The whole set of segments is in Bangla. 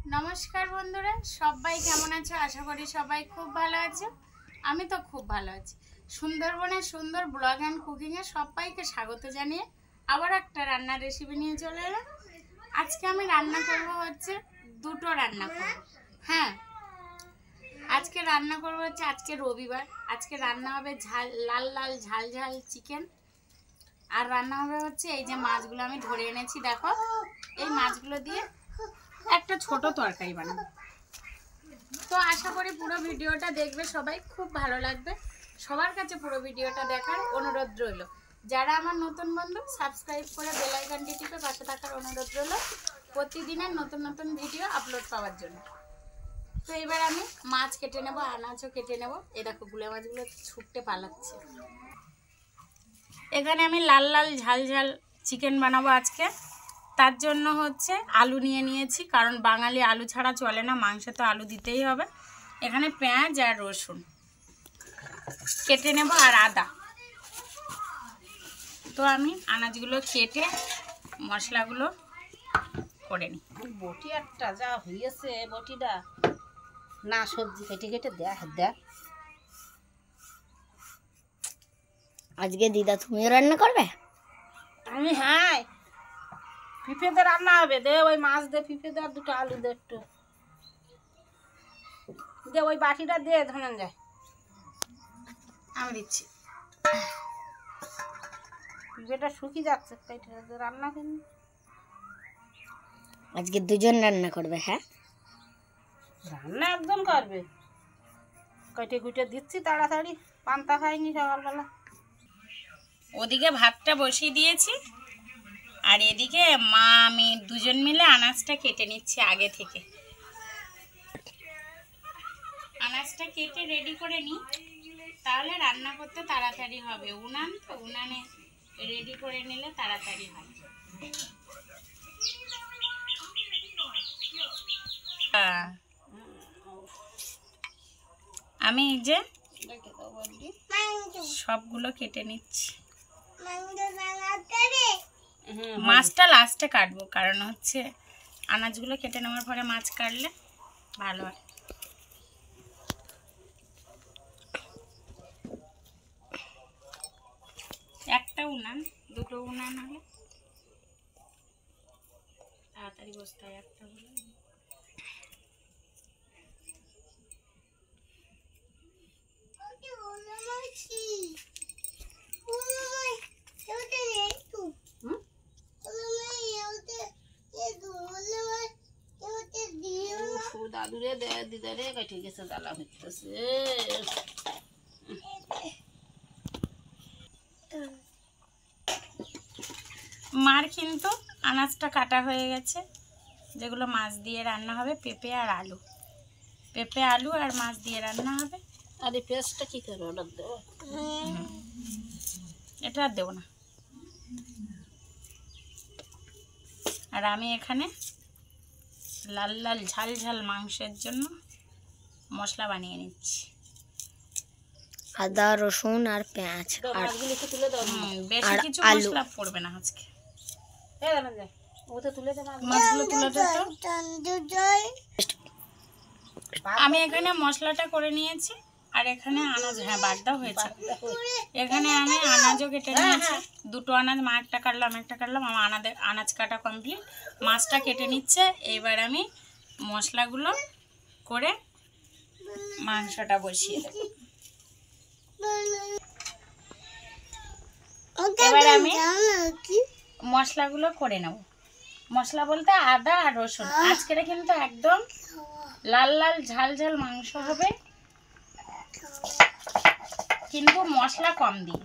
নমস্কার বন্ধুরা, সবাই কেমন আছো? আশা করি সবাই খুব ভালো আছো। আমি তো খুব ভালো আছি। সুন্দরবনের সুন্দর ব্লগ অ্যান্ড কুকিংয়ে সবাইকে স্বাগত জানিয়ে আবার একটা রান্নার রেসিপি নিয়ে চলে এলাম। আজকে আমি রান্না করব হচ্ছে দুটো রান্না করব। হ্যাঁ, আজকে রান্না করব হচ্ছে, আজকে রবিবার, আজকে রান্না হবে লাল লাল ঝাল ঝাল চিকেন। আর রান্না হবে হচ্ছে এই যে মাছগুলো আমি ধরে এনেছি, দেখো এই মাছগুলো দিয়ে একটা ছোট তরকারি বানাবো। তো আশা করি পুরো ভিডিওটা দেখবে সবাই, খুব ভালো লাগবে। সবার কাছে পুরো ভিডিওটা দেখার অনুরোধ রইল। যারা আমার নতুন বন্ধু, সাবস্ক্রাইব করে বেল আইকনটি টিপে পাশে থাকার অনুরোধ রইল প্রতিদিনের নতুন নতুন ভিডিও আপলোড পাওয়ার জন্য। তো এবার আমি মাছ কেটে নেব, আনাজও কেটে নেব। এই দেখো গুলে মাছগুলো ছুটতে পালাচ্ছে। এখানে আমি লাল লাল ঝাল ঝাল চিকেন বানাবো আজকে। তার জন্য হচ্ছে আলু নিয়ে নিয়েছি, কারণ বাঙালি আলু ছাড়া চলে না, মাংসে তো আলু দিতেই হবে। এখানে পেঁয়াজ আর রসুন কেটে নেব আর আদা। তো আমি আনাজগুলো কেটে মশলাগুলো করে নিই। বটি একটা যা হয়েছে, বটিটা না সবজি কেটে কেটে দেখ। আজকে দিদা তুমিও রান্না করবে? আমি হ্যাঁ, পিঁপে দিয়ে রান্না হবে। দে ওই মাছ দে, পিঁপে দে, আর দুটো আলু দে, একটু দে, ওই বাটিটা দে ধনঞ্জয়, আমি দিচ্ছি। পিঁপেটা শুকিয়ে যাচ্ছে, কেটে রান্না করি। আজকে দুজন রান্না করবে? হ্যাঁ, রান্না একদম করবে। কেটে কুটে দিচ্ছি তাড়াতাড়ি, পান্তা খাইনি সকালবেলা। ওদিকে ভাতটা বসিয়ে দিয়েছি, আর এদিকে মা আমি দুজন মিলে আনাজটা কেটে নিচ্ছি আগে থেকে। আনাজটা কেটে রেডি করে নিই, তাহলে রান্না করতে তাড়াতাড়ি হবে। উনান তো, উনানে রেডি করে নিলে তাড়াতাড়ি হয়। আমি এই যে সবগুলো কেটে নিচ্ছি। মাছটা লাস্টে কাটবো, কারণ হচ্ছে আনাজগুলো কেটে নেওয়ার পরে মাছ কাটলে ভালো হয়। একটা উনান, দুটো উনান হলে তাড়াতাড়ি বসতে হয়। একটা হলে দাদুরে দে, দিদারে কেটে গেছে, জ্বালা হইতেছে। মার কিন্তু আনাজটা কাটা হয়ে গেছে। যেগুলো মাছ দিয়ে রান্না হবে, পেঁপে আর আলু, পেঁপে আলু আর মাছ দিয়ে রান্না হবে। আর এই পেঁয়াজটা কি করে অর্ডার দেবো? এটা আর দেবো না। আর আমি এখানে লাল লাল ঝাল ঝাল মাংসের জন্য মশলা বানিয়ে নিচ্ছি। আদা রসুন আর পেঁয়াজ আর তুলে দাও। বেশি কিছু মশলা পড়বে না আজকে। ওটা তুলে দেবো, মাছগুলো তুলে দিতে। আমি এখানে মশলাটা করে নিয়েছি, আর এখানে আনাজ, হ্যাঁ বাড্ডা হয়েছে। এখানে আমি আনাজও কেটে নিয়েছি, দুটো আনাজ, মা একটা কাটলাম, একটা কাটলাম। আমার আনাজ কাটা কমপ্লিট, মাছটা কেটে নিচ্ছে। এবার আমি মশলাগুলো করে মাংসটা বসিয়ে দেব। এবার আমি মশলাগুলো করে নেব। মশলা বলতে আদা আর রসুন। আজকের কিন্তু একদম লাল লাল ঝাল ঝাল মাংস হবে, কিন্তু মশলা কম দিয়ে।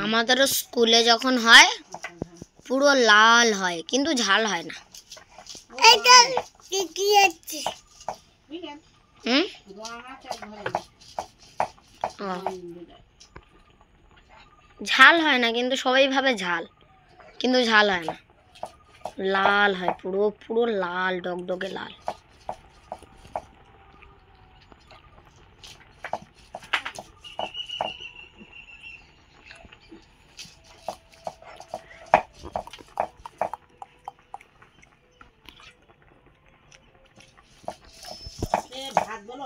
আমাদেরও স্কুলে যখন হয় পুরো লাল হয়, কিন্তু ঝাল হয় না। ঝাল হয় না, কিন্তু সবাই ভাবে ঝাল, কিন্তু ঝাল হয় না, লাল হয়, পুরো পুরো লাল, ডগডগে লাল।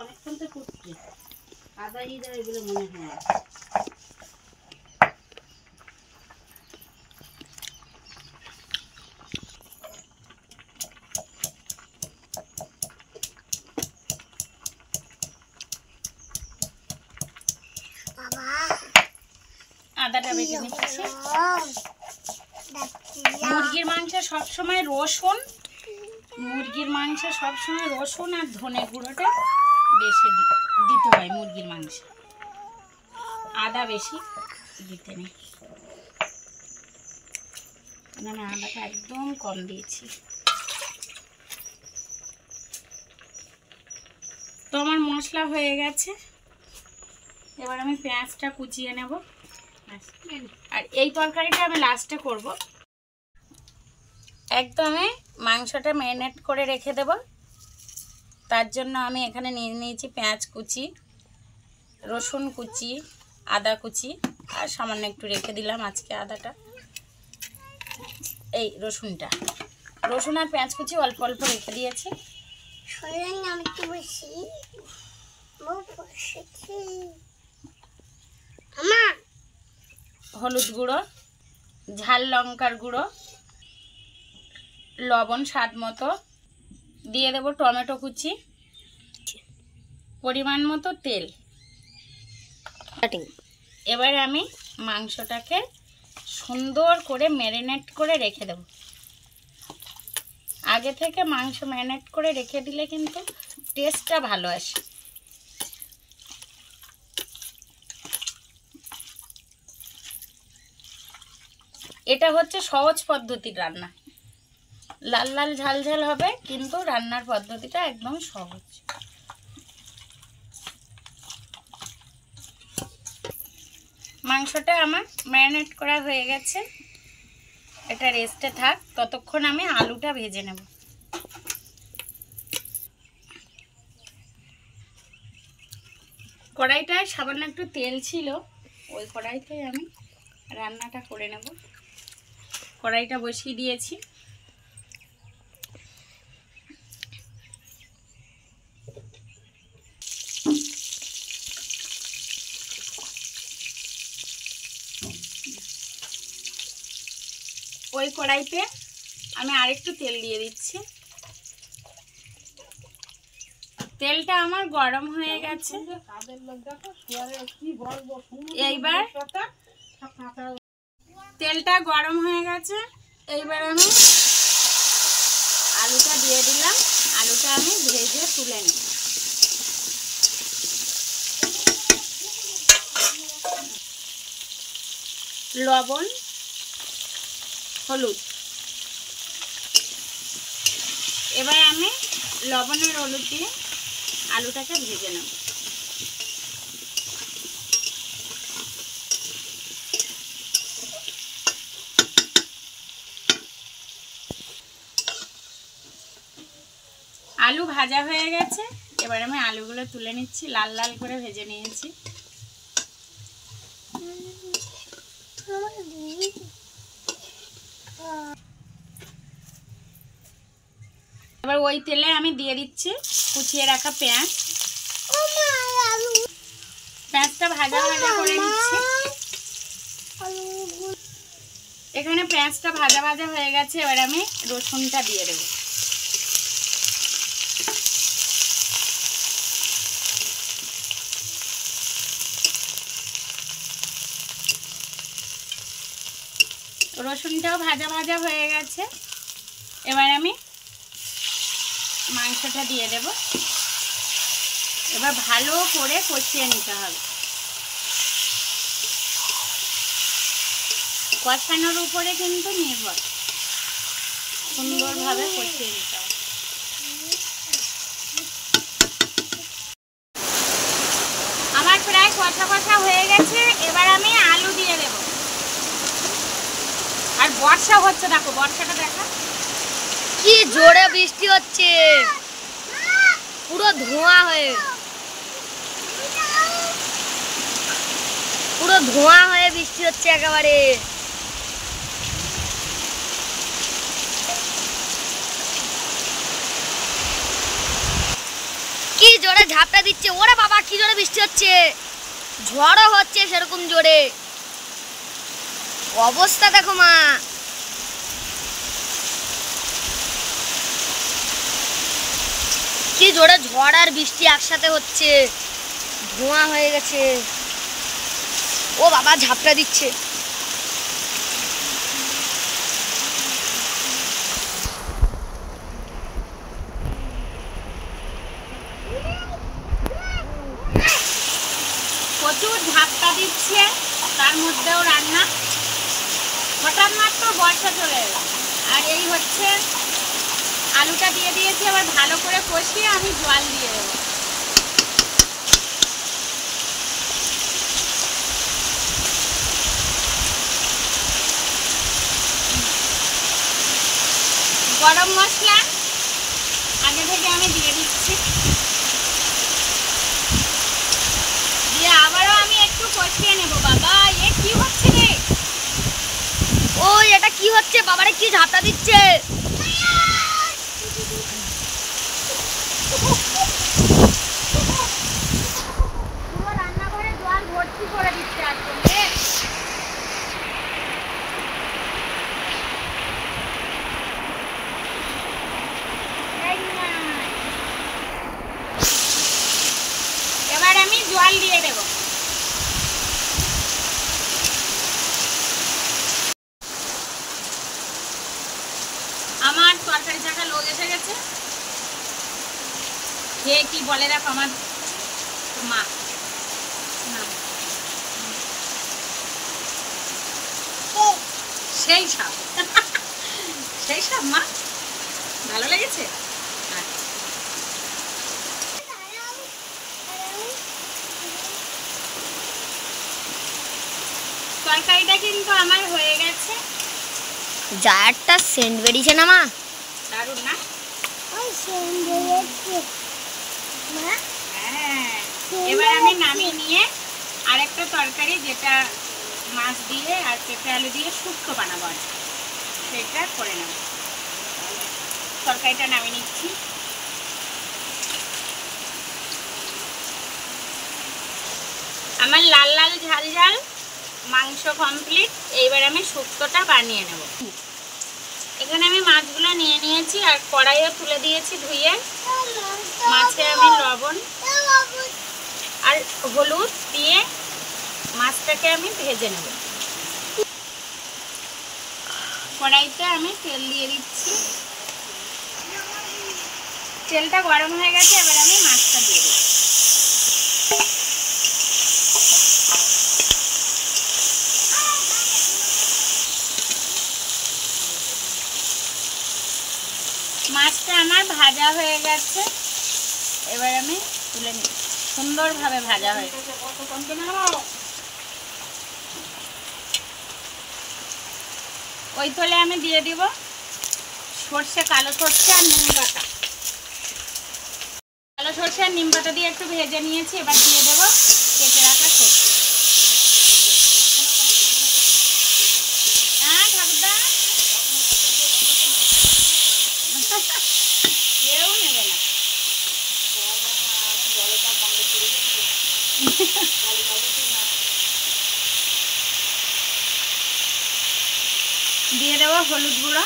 অনেকক্ষণ তো ফুটছে, আদা ই দেয় বলে মনে হয়। আদাটা বেটে নিচ্ছি। মুরগির মাংসে সবসময় রসুন, আর ধনে গুঁড়োটা বেশি দিতে হয় মুরগির মাংসে, আদা বেশি দিতে নেই। আমি আদাটা একদম কম দিয়েছি। তো আমার মশলা হয়ে গেছে, এবার আমি পেঁয়াজটা কুচিয়ে নেব। আর এই তরকারিটা আমি লাস্টে করব। একদমই মাংসটা ম্যারিনেট করে রেখে দেব। তার জন্য আমি এখানে নিয়ে নিয়েছি পেঁয়াজ কুচি, রসুন কুচি, আদা কুচি, আর সামান্য একটু রেখে দিলাম আজকে আদাটা, এই রসুন আর পেঁয়াজ কুচি অল্প অল্প রেখে দিয়েছি। হলুদ গুঁড়ো, ঝাল লঙ্কার গুঁড়ো, লবণ স্বাদ মতো, দিয়ে দেব টমেটো কুচি, পরিমাণ মতো তেল। এবার আমি মাংসটাকে সুন্দর করে ম্যারিনেট করে রেখে দেব। আগে থেকে মাংস ম্যারিনেট করে রেখে দিলে কিন্তু টেস্টটা ভালো আসে। এটা হচ্ছে সহজ পদ্ধতির রান্না, লাল লাল ঝাল ঝাল হবে কিন্তু রান্নার পদ্ধতিটা একদম সহজ। মাংসটা আমার ম্যারিনেট করা হয়ে গেছে, এটা রেস্টে থাক, ততক্ষণ আমি আলুটা ভেজে নেব। কড়াইটায় সামান্য একটু তেল ছিল, ওই কড়াইটায় আমি রান্নাটা করে নেব। কড়াইটা বসিয়ে দিয়েছি। ওই কড়াইতে আমি আরেকটু তেল দিয়ে দিচ্ছি। তেলটা আমার গরম হয়ে গেছে। এইবার তেলটা গরম হয়ে গেছে, এইবার আমি আলুটা দিয়ে দিলাম। আলুটা আমি ভেজে তুলে নিই। লবণ, হলুদ, এবার আমি লবণের হলুদ দিয়ে আলুটাকে ভেজে নেব। আলু ভাজা হয়ে গেছে, এবার আমি আলুগুলো তুলে নিচ্ছি। লাল লাল করে ভেজে নিয়েছি। এবার ওই তেলে আমি দিয়ে দিচ্ছি কুচিয়ে রাখা পেঁয়াজ। পেঁয়াজটা ভাজা ভাজা করে নিচ্ছি। এখানে পেঁয়াজটা ভাজা ভাজা হয়ে গেছে, এবার আমি রসুনটা দিয়ে দেব। রসুনটাও ভাজা ভাজা হয়ে গেছে, এবার আমি মাংসটা দিয়ে দেব। এবার ভালো করে কষিয়ে নিতে হবে। কষানোর উপরে কিন্তু নির্ভর, সুন্দরভাবে কষিয়ে নিতে হবে। আমার প্রায় কষা কষা হয়ে গেছে, এবার আমি আলু দিয়ে দেব। আর বর্ষা হচ্ছে, দেখো বর্ষাটা দেখা, কি জোরে বৃষ্টি হচ্ছে, পুরো ধোঁয়া হয়ে বৃষ্টি হচ্ছে একেবারে। কি জোরে ঝাপটা দিচ্ছে। ওরে বাবা কি জোরে বৃষ্টি হচ্ছে, ঝড়ও হচ্ছে সেরকম জোরে। অবস্থা দেখো মা, কি জোরে ঝড় আর বৃষ্টি একসাথে হচ্ছে, ধোঁয়া হয়ে গেছে। ও বাবা ঝাপটা দিচ্ছে। প্রচুর ঝাপটা দিচ্ছে, তার মধ্যেও রান্না। হঠাৎ মাত্র বর্ষা চলে এলো, আর এই হচ্ছে আলুটা দিয়ে দিয়েছি। আবার ভালো করে কষিয়ে আমি জল দিয়ে দেবো। গরম মশলা আগে থেকে আমি দিয়ে দিচ্ছি, দিয়ে আবারও আমি একটু কষিয়ে নেব। বাবা এ কি হচ্ছে রে? ওই এটা কি হচ্ছে? বাবারে কি ঝাপটা দিচ্ছে। পুরো রান্নাঘরে জল ভর্তি করে দিচ্ছে একদম রে। এবার আমি জল দিয়ে দেব। আমার তরকারি চাকা লোক এসে গেছে, যে কি বলে রাখ আমার মা। সেই সাপ সেই সাপ মা, ভালো লেগেছে। তরকারিটা কিন্তু আমার হয়ে গেছে। যা একটা সেন্ট বেরিয়েছে না মা, দারুণ না? হ্যাঁ, এবার আমি নামিয়ে নিয়ে আরেকটা তরকারি, যেটা মাছ দিয়ে আর পেঁপে আলু দিয়ে শুক্তো বানাবো, সেটা করে নেব। তরকারিটা নামিয়ে নিচ্ছি। আমার লাল লাল ঝাল ঝাল মাংস কমপ্লিট। এইবার আমি শুক্তোটা বানিয়ে নেব। এখানে আমি মাছগুলো নিয়ে নিয়েছি আর কড়াইও তুলে দিয়েছি ধুয়ে। মাছে আমি লবণ আর হলুদ দিয়ে মাছটাকে আমি ভেজে নেব। কড়াইতে আমি তেল দিয়ে দিচ্ছি, তেলটা গরম হয়ে গেছে। এবার আমি মাছটা দিয়ে দেব। মাছটা আমার ভাজা হয়ে গেছে, এবার আমি তুলে নিই। সুন্দরভাবে ভাজা হয়ে গেছে। ওই তলে আমি দিয়ে দিব সর্ষে, কালো সর্ষে আর নিম পাতা। কালো সর্ষে আর নিম পাতা দিয়ে একটু ভেজে নিয়েছি। এবার দিয়ে দেবো কেটে রাখা সর্ষে। হ্যাঁ ঠাকুরদা, কেউ নেবে না। দিয়ে দেবো হলুদ গুঁড়ো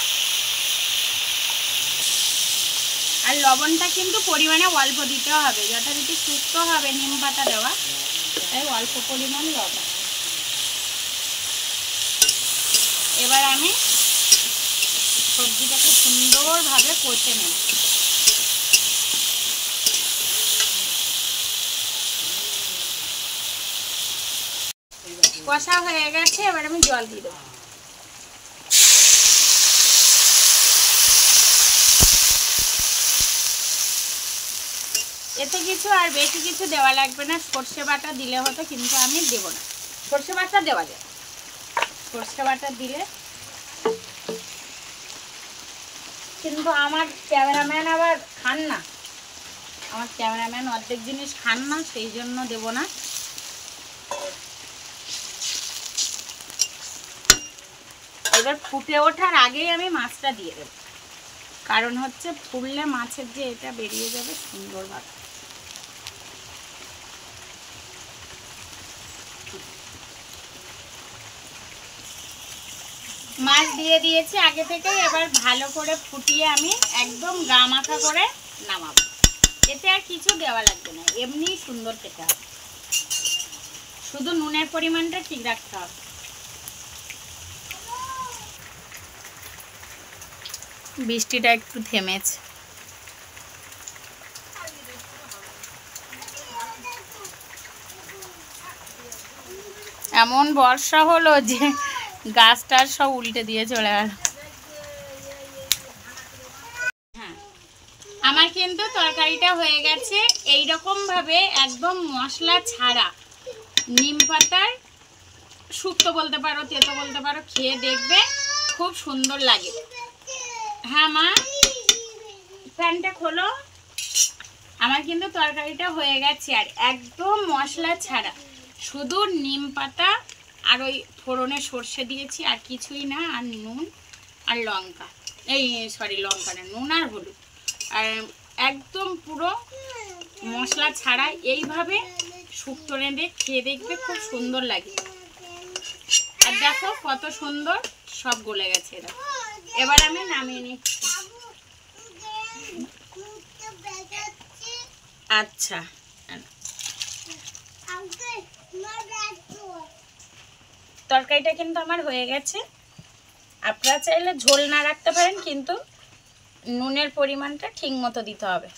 আর লবণটা কিন্তু পরিমাণে অল্প দিতে হবে, যথারীতি শুক্তো হবে নিম পাতা দেওয়া, তাই অল্প পরিমাণ লবণ। এবার আমি সবজিটাকে সুন্দরভাবে কষে নেব। কষা হয়ে গেছে, এবার আমি জল দিয়ে দেবো। এতে কিছু আর বেশি কিছু দেওয়া লাগবে না, সর্ষে বাটা দিলে হতো, কিন্তু আমি দেব না। সর্ষে বাটা দেওয়া যায়, সর্ষে বাটা দিলে কিন্তু আমার ক্যামেরাম্যান আবার খান না, আমার ক্যামেরাম্যান অর্ধেক জিনিস খান না, সেই জন্য দেব না। এবার ফুটে ওঠার আগেই আমি মাছটা দিয়ে দেব, কারণ হচ্ছে ফুললে মাছের যে এটা বেরিয়ে যাবে সুন্দরভাবে। মাছ দিয়ে দিয়েছি আগে থেকে, এবার ভালো করে ফুটিয়ে আমি একদম গা মাখা করে নামাবো। এতে আর কিছু দেওয়া লাগবে না, এমনি সুন্দর খেতে হবে, শুধু নুনের পরিমাণটা ঠিক রাখতে হবে। বৃষ্টিটা একটু থেমেছে। এমন বর্ষা হলো যে গাছটার সব উল্টে দিয়ে চলে গেল। হ্যাঁ, আমার কিন্তু তরকারিটা হয়ে গেছে। এইরকম ভাবে একদম মশলা ছাড়া নিম পাতার শুক্তো বলতে পারো, তেতো বলতে পারো, খেয়ে দেখবে খুব সুন্দর লাগে। হ্যাঁ মা, ফ্যানটা খোলো। আমার কিন্তু তরকারিটা হয়ে গেছে, আর একদম মশলা ছাড়া, শুধু নিম পাতা আর ওই ফোড়নে সর্ষে দিয়েছি, আর কিছুই না, আর নুন আর লঙ্কা, এই সরি লঙ্কা না, নুন আর হলুদ, আর একদম পুরো মশলা ছাড়া এইভাবে শুক্তো রেঁধে খেয়ে দেখবে খুব সুন্দর লাগে। আর দেখো কত সুন্দর সব গলে গেছে। এরা এবার আমি নামিয়ে নিচ্ছি। আচ্ছা, তরকারিটা কিন্তু আমার হয়ে গেছে। আপনারা চাইলে ঝোল না রাখতে পারেন, কিন্তু নুনের পরিমাণটা ঠিক মতো দিতে হবে।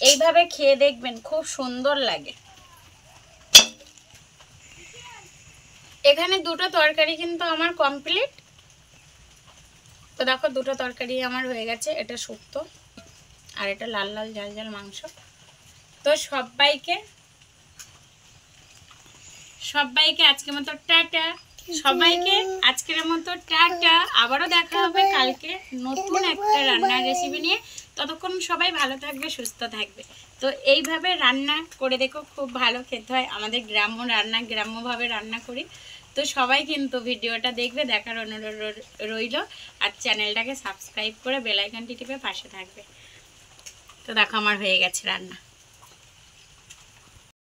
এইভাবে খেয়ে দেখবেন খুব সুন্দর লাগে। এখানে দুটো তরকারি কিন্তু আমার কমপ্লিট। তো দেখো দুটো তরকারি আমার হয়ে গেছে, এটা শুক্তো আর এটা লাল লাল ঝাল ঝাল মাংস। তো সবাইকে আজকের মতো টাটা। সবাইকে আজকের মতো টাটা। আবারও দেখা হবে কালকে নতুন একটা রান্নার রেসিপি নিয়ে। ততক্ষণ সবাই ভালো থাকবে, সুস্থ থাকবে। তো এইভাবে রান্না করে দেখো, খুব ভালো খেতে হয়। আমাদের গ্রাম্য রান্না, গ্রাম্যভাবে রান্না করি। তো সবাই কিন্তু ভিডিওটা দেখবে, দেখার অনুরোধ রইল। আর চ্যানেলটাকে সাবস্ক্রাইব করে বেল আইকনটি টিপে পাশে থাকবে। তো দেখো আমার হয়ে গেছে রান্না।